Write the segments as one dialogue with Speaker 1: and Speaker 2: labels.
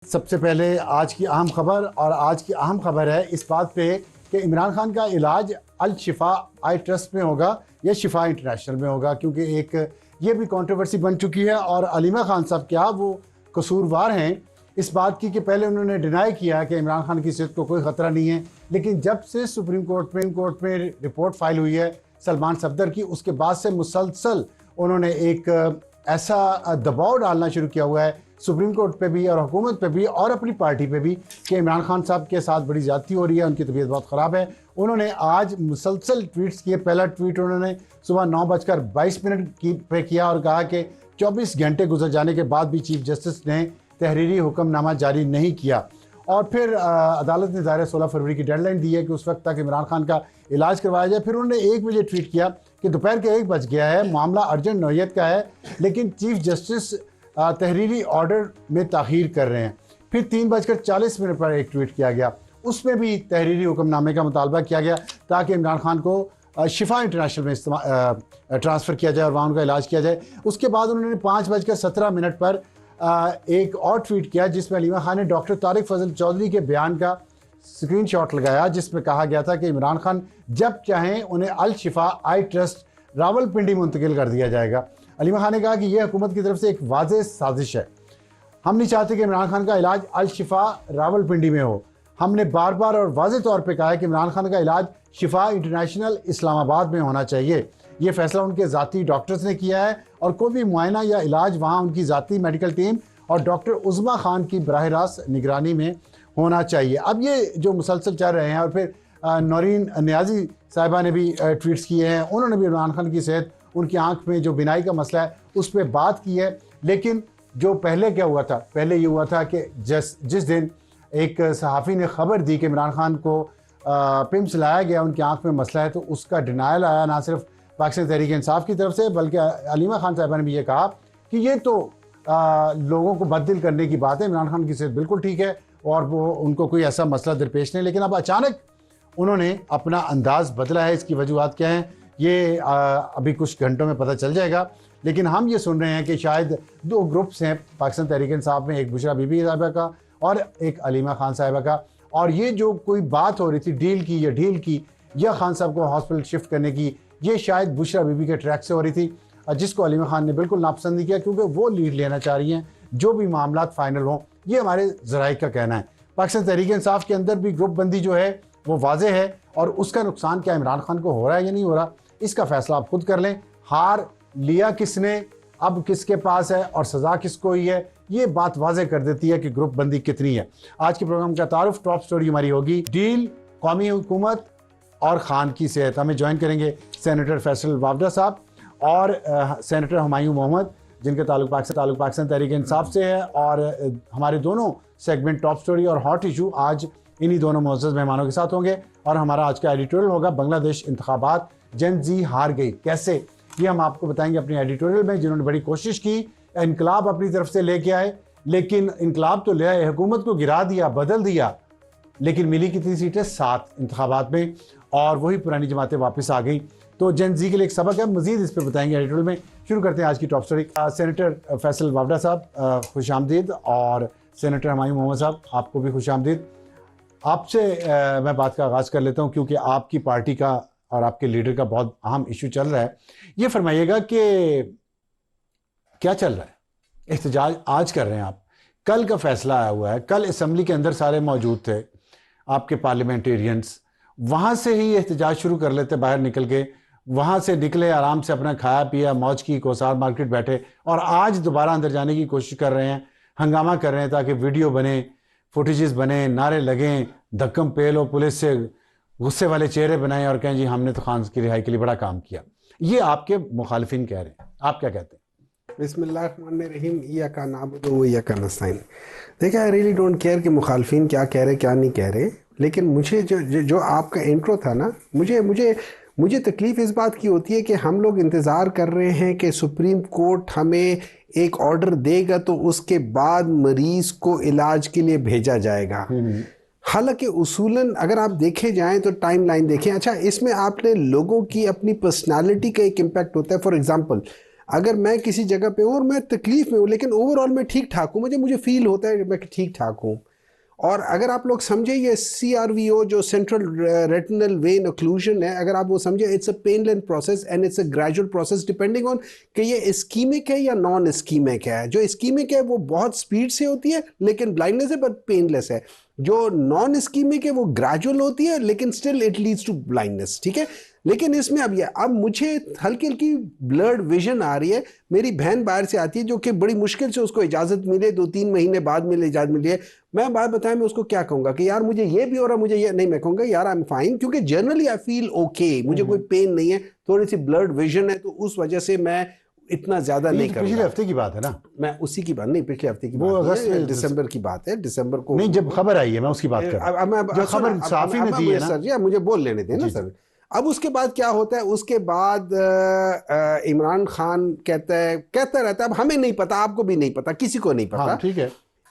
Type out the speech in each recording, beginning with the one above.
Speaker 1: सबसे पहले आज की अहम खबर, और आज की अहम खबर है इस बात पे कि इमरान खान का इलाज अल शिफा आई ट्रस्ट में होगा या शिफा इंटरनेशनल में होगा, क्योंकि एक ये भी कंट्रोवर्सी बन चुकी है। और अलीमा खान साहब क्या वो कसूरवार हैं इस बात की कि पहले उन्होंने डिनाई किया कि इमरान खान की सेहत को कोई ख़तरा नहीं है, लेकिन जब से सुप्रीम कोर्ट में रिपोर्ट फाइल हुई है सलमान सफदर की, उसके बाद से मुसलसल उन्होंने एक ऐसा दबाव डालना शुरू किया हुआ है सुप्रीम कोर्ट पे भी और हुकूमत पे भी और अपनी पार्टी पे भी कि इमरान खान साहब के साथ बड़ी ज़्यादती हो रही है, उनकी तबीयत बहुत ख़राब है। उन्होंने आज मुसलसल ट्वीट्स किए। पहला ट्वीट उन्होंने सुबह 9:22 पे किया और कहा कि 24 घंटे गुजर जाने के बाद भी चीफ जस्टिस ने तहरीरी हुक्मनामा जारी नहीं किया। और फिर अदालत ने ज़ाहिर 16 फरवरी की डेडलाइन दी है कि उस वक्त तक इमरान खान का इलाज करवाया जाए। फिर उन्होंने 1 बजे ट्वीट किया कि दोपहर के 1 बज गया है, मामला अर्जेंट नौयत का है, लेकिन चीफ जस्टिस तहरीरी ऑर्डर में ताख़ीर कर रहे हैं। फिर 3:40 पर एक ट्वीट किया गया, उसमें भी तहरीरी हुक्मनामे का मुतालबा किया गया ताकि इमरान खान को शिफा इंटरनेशनल में ट्रांसफ़र किया जाए और वहाँ उनका इलाज किया जाए। उसके बाद उन्होंने 5:17 पर एक और ट्वीट किया जिसमें अलीमा खान ने डॉक्टर तारिक फजल चौधरी के बयान का स्क्रीनशॉट लगाया, जिसमें कहा गया था कि इमरान खान जब चाहें उन्हें अल शिफा आई ट्रस्ट रावलपिंडी मुंतकिल कर दिया जाएगा। अलीमा खान ने कहा कि यह हुकूमत की तरफ से एक वाज़ेह साजिश है। हम नहीं चाहते कि इमरान खान का इलाज अल शिफा रावलपिंडी में हो। हमने बार बार और वाज़ेह तौर पे कहा है कि इमरान खान का इलाज शिफा इंटरनेशनल इस्लामाबाद में होना चाहिए। ये फैसला उनके ज़ाती डॉक्टर्स ने किया है और कोई भी मुआयना या इलाज वहाँ उनकी ज़ाती मेडिकल टीम और डॉक्टर उज़मा खान की बराह रास्त निगरानी में होना चाहिए। अब ये जो मुसलसल चल रहे हैं, और फिर नौरीन नियाज़ी साहिबा ने भी ट्वीट्स किए हैं, उन्होंने भी इमरान खान की सेहत, उनकी आंख में जो बिनाई का मसला है उस पर बात की है। लेकिन जो पहले क्या हुआ था, पहले ये हुआ था कि जिस दिन एक सहाफ़ी ने खबर दी कि इमरान खान को पिम्स लाया गया, उनकी आंख में मसला है, तो उसका डिनायल आया ना सिर्फ पाकिस्तान तहरीक इंसाफ की तरफ से, बल्कि अलीमा खान साहिबा ने भी ये कहा कि ये तो लोगों को बददिल करने की बात है, इमरान खान की सेहत बिल्कुल ठीक है और वो उनको कोई ऐसा मसला दरपेश नहीं। लेकिन अब अचानक उन्होंने अपना अंदाज़ बदला है। इसकी वजूहत क्या हैं ये अभी कुछ घंटों में पता चल जाएगा। लेकिन हम ये सुन रहे हैं कि शायद 2 ग्रुप्स हैं पाकिस्तान तहरीक इंसाफ में, एक बुशरा बीबी साहिबा का और एक अलीमा खान साहिबा का, और ये जो कोई बात हो रही थी डील की या खान साहब को हॉस्पिटल शिफ्ट करने की, ये शायद बुशरा बीबी के ट्रैक से हो रही थी, जिसको अलीमा खान ने बिल्कुल नापसंद नहीं किया, क्योंकि वो लीड लेना चाह रही हैं जो भी मामला फाइनल हों। ये हमारे ज़राए का कहना है। पाकिस्तान तहरीक इंसाफ के अंदर भी ग्रुप बंदी जो है वो वाज़ेह है, और उसका नुकसान क्या इमरान खान को हो रहा है या नहीं हो रहा, इसका फैसला आप खुद कर लें। हार लिया किसने, अब किसके पास है और सज़ा किसको हुई है, ये बात वाज़ेह कर देती है कि ग्रुप बंदी कितनी है। आज के प्रोग्राम का तारुफ, टॉप स्टोरी हमारी होगी डील, कौमी हुकूमत और खान की सेहत। हमें ज्वाइन करेंगे सेनेटर फैसल वावडा साहब और सेनेटर हुमायूं मोहम्मद, जिनके ताल्लुक पाकिस्तान तहरीक इंसाफ से है। और हमारे दोनों सेगमेंट टॉप स्टोरी और हॉट इशू आज इन्हीं दोनों मुअज़्ज़ज़ मेहमानों के साथ होंगे। और हमारा आज का एडिटोरियल होगा बांग्लादेश इंतखाबात, जेन ज़ी हार गई कैसे, ये हम आपको बताएंगे अपने एडिटोरियल में। जिन्होंने बड़ी कोशिश की, इनकलाब अपनी तरफ से लेके आए, लेकिन इनकलाब तो ले आए, हुकूमत को गिरा दिया, बदल दिया, लेकिन मिली कितनी सीटें? 7 इंतखाबात में, और वही पुरानी जमातें वापस आ गई। तो जेन जी के लिए एक सबक है, मजीद इस पर बताएंगे एडिटोरियल में। शुरू करते हैं आज की top story. Senator Faisal Vawda साहब खुश आमदीद, और सेनेटर हुमायूं मोहम्मद साहब आपको भी खुश आमदीद। आपसे मैं बात का आगाज़ कर लेता हूँ, क्योंकि आपकी पार्टी का और आपके लीडर का बहुत अहम इशू चल रहा है। ये फरमाइएगा कि क्या चल रहा है? एहतजाज आज कर रहे हैं आप, कल का फैसला आया हुआ है, कल असम्बली के अंदर सारे मौजूद थे आपके पार्लियामेंटेरियंस, वहाँ से ही एहतजाज शुरू कर लेते, बाहर निकल के वहाँ से निकले, आराम से अपना खाया पिया, मौज की, कोसार मार्केट बैठे, और आज दोबारा अंदर जाने की कोशिश कर रहे हैं, हंगामा कर रहे हैं ताकि वीडियो बने, फुटेजेस बने, नारे लगें, धक्कम पेल हो, पुलिस से गुस्से वाले चेहरे बनाएं और कहें जी हमने तो खान की रिहाई के लिए बड़ा काम किया। ये आपके मुखालिफिन कह रहे हैं, आप क्या कहते हैं?
Speaker 2: बिस्मिल्लाहिर्रहमानिर्रहीम, इय्याका नअबुदु व इय्याका नस्तईन। देखिए, आई रियली डोंट केयर कि मुखालिफिन क्या कह रहे क्या नहीं कह रहे, लेकिन मुझे जो आपका इंट्रो था ना, मुझे तकलीफ इस बात की होती है कि हम लोग इंतज़ार कर रहे हैं कि सुप्रीम कोर्ट हमें एक ऑर्डर देगा तो उसके बाद मरीज़ को इलाज के लिए भेजा जाएगा। हालांकि उसूलन अगर आप देखे जाएं तो टाइम लाइन देखें, अच्छा इसमें आपने लोगों की अपनी पर्सनालिटी का एक इम्पैक्ट होता है। फॉर एग्जांपल अगर मैं किसी जगह पे हूँ और मैं तकलीफ में हूँ लेकिन ओवरऑल मैं ठीक ठाक हूँ, मुझे फील होता है मैं ठीक ठाक हूँ। और अगर आप लोग समझे ये CRVO जो सेंट्रल रेटिनल वेन ओक्लूजन है, अगर आप वो समझे, it's a painless process and it's a gradual process depending on कि ये इस्कीमिक है या नॉन इस्कीमिक है। जो इस्कीमिक है वो बहुत स्पीड से होती है लेकिन ब्लाइंडनेस है बट पेनलेस है। जो नॉन इस्कीमिक है वो ग्रेजुअल होती है लेकिन still it leads to blindness, ठीक है। लेकिन इसमें अब मुझे हल्की हल्की ब्लर्ड विजन आ रही है। मेरी बहन बाहर से आती है जो कि बड़ी मुश्किल से उसको इजाज़त मिले, 2-3 महीने बाद मिले इजाज़त मिली है। मैं बात बताया, मैं उसको क्या कहूँगा कि यार मुझे ये भी हो रहा, मुझे ये नहीं, मैं कहूँगा यार आई एम फाइन, क्योंकि जनरली आई फील ओके, मुझे कोई पेन नहीं है, थोड़ी सी ब्लर्ड विजन है, तो उस वजह से मैं इतना ज्यादा नहीं करूँगा।
Speaker 1: पिछले हफ्ते की बात है ना,
Speaker 2: मैं उसी की बात नहीं, पिछले हफ्ते की
Speaker 1: वो
Speaker 2: बात
Speaker 1: अगस्त
Speaker 2: है,
Speaker 1: में,
Speaker 2: दिसंबर की बात है, दिसंबर को
Speaker 1: नहीं जब खबर आई है मैं उसकी बात कर रहा हूं, जो खबर साफी ने दी है ना
Speaker 2: सर जी, मुझे बोल लेने दें ना सर। अब उसके बाद क्या होता है, उसके बाद इमरान खान कहता रहता है, अब हमें नहीं पता, आपको भी नहीं पता, किसी को नहीं पता।
Speaker 1: हाँ, ठीक है।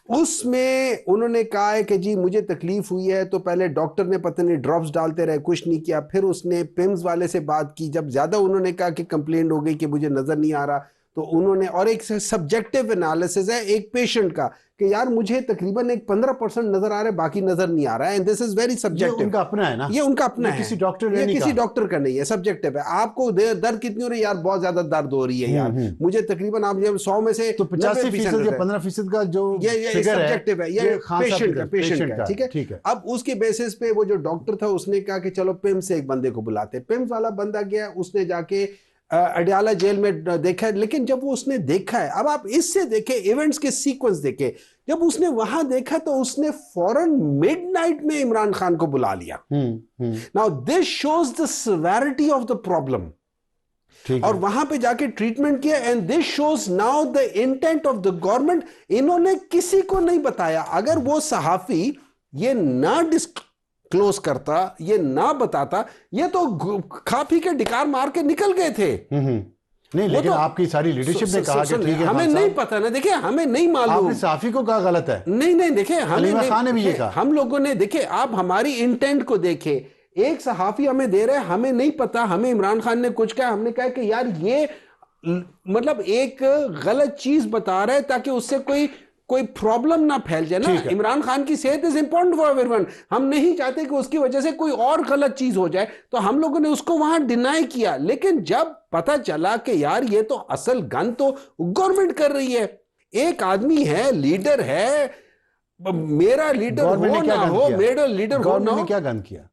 Speaker 2: उसमें उन्होंने कहा है कि जी मुझे तकलीफ हुई है, तो पहले डॉक्टर ने पता नहीं ड्रॉप्स डालते रहे, कुछ नहीं किया। फिर उसने पिम्स वाले से बात की, जब ज़्यादा उन्होंने कहा कि कंप्लेंट हो गई कि मुझे नज़र नहीं आ रहा, तो उन्होंने, और एक सब्जेक्टिव एनालिसिस है एक पेशेंट का कि यार मुझे तकरीबन एक 15% नजर आ रहा है, बाकी नजर नहीं आ रहा है, and this is very subjective.
Speaker 1: उनका अपना है ना,
Speaker 2: ये उनका अपना है,
Speaker 1: किसी डॉक्टर
Speaker 2: ये किसी डॉक्टर का नहीं है, सब्जेक्टिव है। आपको दर्द कितनी हो रही है यार, बहुत ज्यादा दर्द हो रही है यार, मुझे तकरीबन आप 100 में से
Speaker 1: तो 85% या 15% का जो
Speaker 2: ये सब्जेक्टिव है, ये पेशेंट का, ठीक है। अब उसके बेसिस पे वो जो डॉक्टर था उसने कहा कि चलो पिम्स से एक बंदे को बुलाते। पिम्स वाला बंदा गया, उसने जाके अडयाला जेल में देखा, लेकिन जब वो उसने देखा है, अब आप इससे देखे, इवेंट्स के सीक्वेंस देखे, जब उसने वहां देखा तो उसने फौरन मिडनाइट में इमरान खान को बुला लिया। Now this shows the severity of the problem, और वहां पे जाके ट्रीटमेंट किया, and this shows now the intent of the government. इन्होंने किसी को नहीं बताया। अगर वो सहाफी ये ना क्लोज करता, ये ना बताता, ये तो खा पी के डिकार मार के निकल गए थे।
Speaker 1: नहीं, लेकिन तो, आपकी सारी लीडरशिप ने कहा कि ठीक है,
Speaker 2: हमें नहीं पता ना, देखिए हमें नहीं मालूम,
Speaker 1: आपने साफी को कहा गलत है।
Speaker 2: नहीं देखिए,
Speaker 1: खान ने भी ये कहा,
Speaker 2: हम लोगों ने, देखिए आप हमारी इंटेंट को देखे, एक सहाफी हमें दे रहे हैं, हमें नहीं पता, हमें इमरान खान ने कुछ कहा, हमने कहा कि यार ये मतलब एक गलत चीज बता रहे हैं ताकि उससे कोई प्रॉब्लम ना फैल जाए ना। इमरान खान की सेहत इज इंपॉर्टेंट फॉर एवरीवन, हम नहीं चाहते कि उसकी वजह से कोई और गलत चीज हो जाए, तो हम लोगों ने उसको वहां डिनाई किया। लेकिन जब पता चला कि यार ये तो असल गन तो गवर्नमेंट कर रही है, एक आदमी है, लीडर है, मेरा लीडर हो ना हो, मेरा लीडर हो ना हो,
Speaker 1: क्या गन किया?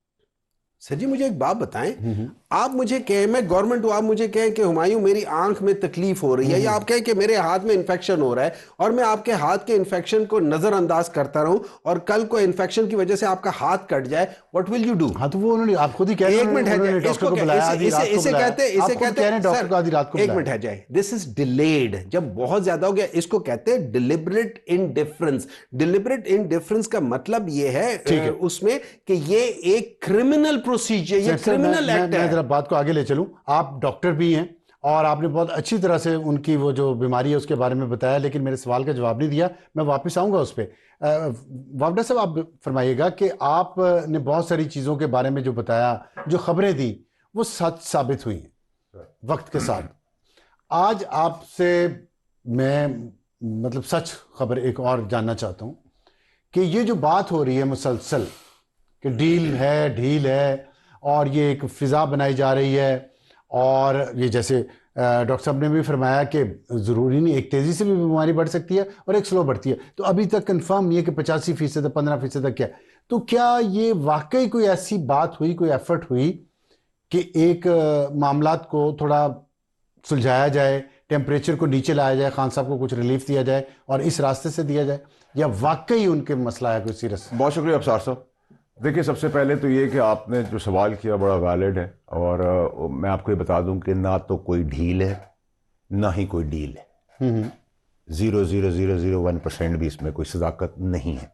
Speaker 2: सर जी मुझे एक बात बताएं, आप मुझे कहें मैं गवर्नमेंट हूं, आप मुझे कहें कि हुमायूं मेरी आंख में तकलीफ हो रही है, या आप कहें कि मेरे हाथ में इन्फेक्शन हो रहा है, और मैं आपके हाथ के इन्फेक्शन को नजरअंदाज करता रहूं, और कल को इन्फेक्शन की वजह से आपका हाथ कट जाए, व्हाट विल यू डू?
Speaker 1: हाँ, तो वो उन्होंने, आप खुद ही कह रहे हैं,
Speaker 2: एक मिनट है जाए, इसे कहते एक मिनट है जाए, दिस इज डिलेड। जब बहुत ज्यादा हो गया, इसको कहते हैं डिलिबरेट इनडिफरेंस। डिलिबरेट इनडिफरेंस का मतलब ये है उसमें कि ये एक क्रिमिनल प्रोसीजर, ये क्रिमिनल एक्ट है।
Speaker 1: मैं जरा बात को आगे ले चलूं, आप डॉक्टर भी हैं और आपने बहुत अच्छी तरह से उनकी वो जो बीमारी है उसके बारे में बताया, लेकिन मेरे सवाल का जवाब नहीं दिया। मैं वापस आऊंगा उस पर। वावडा साहब, आप फरमाइएगा कि आपने बहुत सारी चीज़ों के बारे में जो बताया, जो खबरें दी, वो सच साबित हुई हैं वक्त के साथ। आज आपसे मैं मतलब सच खबर एक और जानना चाहता हूँ कि ये जो बात हो रही है मुसलसल कि ढील है और ये एक फ़िज़ा बनाई जा रही है, और ये जैसे डॉक्टर साहब ने भी फरमाया कि ज़रूरी नहीं, एक तेज़ी से भी बीमारी बढ़ सकती है और एक स्लो बढ़ती है, तो अभी तक कंफर्म नहीं है कि 85% 15% क्या। तो क्या ये वाकई कोई ऐसी बात हुई, कोई एफर्ट हुई कि एक मामलात को थोड़ा सुलझाया जाए, टेम्परेचर को नीचे लाया जाए, खान साहब को कुछ रिलीफ दिया जाए और इस रास्ते से दिया जाए, या वाकई उनके मसला है कोई सीरियस?
Speaker 3: बहुत शुक्रिया अफसार साहब। देखिए, सबसे पहले तो ये कि आपने जो सवाल किया बड़ा वैलिड है, और मैं आपको ये बता दूं कि ना तो कोई ढील है ना ही कोई डील है। 0.0001% भी इसमें कोई सदाकत नहीं है।